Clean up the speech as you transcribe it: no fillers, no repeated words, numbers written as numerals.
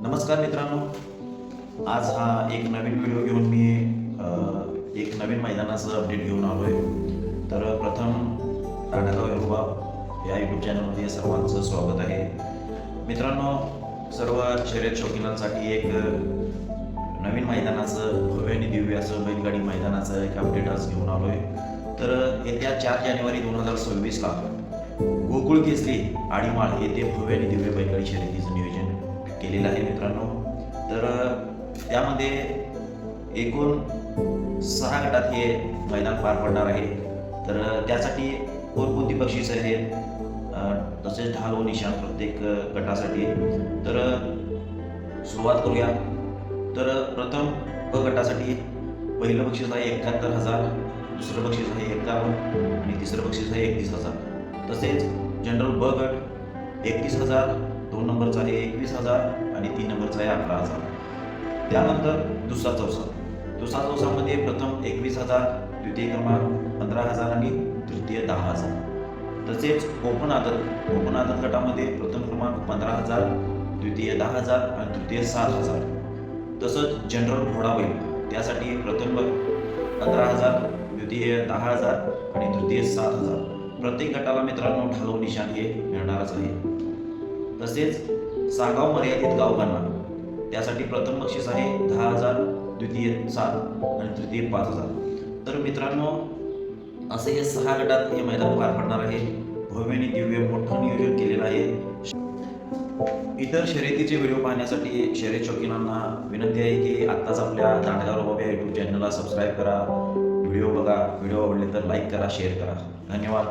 नमस्कार मित्रांनो, आज हा एक नवीन व्हिडिओ घेऊन मी एक नवीन मैदानाचं अपडेट घेऊन आलो आहे. तर प्रथम ताडगाव रुबाब या यूट्यूब चॅनलमध्ये सर्वांचं स्वागत आहे. मित्रांनो, सर्व शर्यत शौकीनांसाठी एक नवीन मैदानाचं भव्य आणि दिव्य असं बैलगाडी मैदानाचं एक अपडेट आज घेऊन आलो आहे. तर येत्या 4 जानेवारी 2026 ला गोकुळ केसरी आडीमाळ येथे भव्य आणि दिव्य बैलगाडी शर्यतीचं नियोजन केलेलं आहे मित्रांनो. तर त्यामध्ये एकूण 6 गटात हे मैदान पार पडणार आहे. तर त्यासाठी कोणकोणती बक्षीस आहेत, तसेच ढाल व निशाण प्रत्येक गटासाठी. तर सुरुवात करूया. तर प्रथम ब गटासाठी पहिलं बक्षीस आहे 71,000, दुसरं बक्षीस आहे 51 आणि तिसरं बक्षीस आहे 31,000. तसेच जनरल ब गट 31,000, 2 नंबरचा आहे 21,000 आणि 3 नंबरचा आहे 11,000. त्यानंतर दुसरा चौसामध्ये प्रथम 21,000, द्वितीय क्रमांक 15,000 आणि तृतीय 10,000. तसेच ओपन आदत गटामध्ये प्रथम क्रमांक 15,000, द्वितीय 10,000 आणि तृतीय 7,000. तसंच जनरल घोडाबैल त्यासाठी प्रथम 15,000, द्वितीय 10,000 आणि तृतीय 7,000. प्रत्येक गटाला मित्रांनो ढाल व निशाण हे मिळणारच आहे. तसेच सागाव मर्यादित गावगांना त्यासाठी प्रथम बक्षीस आहे 10,000, द्वितीय 7 आणि तृतीय 5,000. तर मित्रांनो, असे हे 6 गटात हे मैदान पार पडणार आहे. भव्य आणि दिव्य मोठं नियोजन केलेलं आहे. इतर शर्यतीचे व्हिडिओ पाहण्यासाठी शर्यत शौकीनांना विनंती आहे की आत्ताच आपल्या ताडगाव रुबाब या यूट्यूब चॅनलला सबस्क्राईब करा. व्हिडिओ बघा, व्हिडिओ आवडले तर लाईक करा, शेअर करा. धन्यवाद.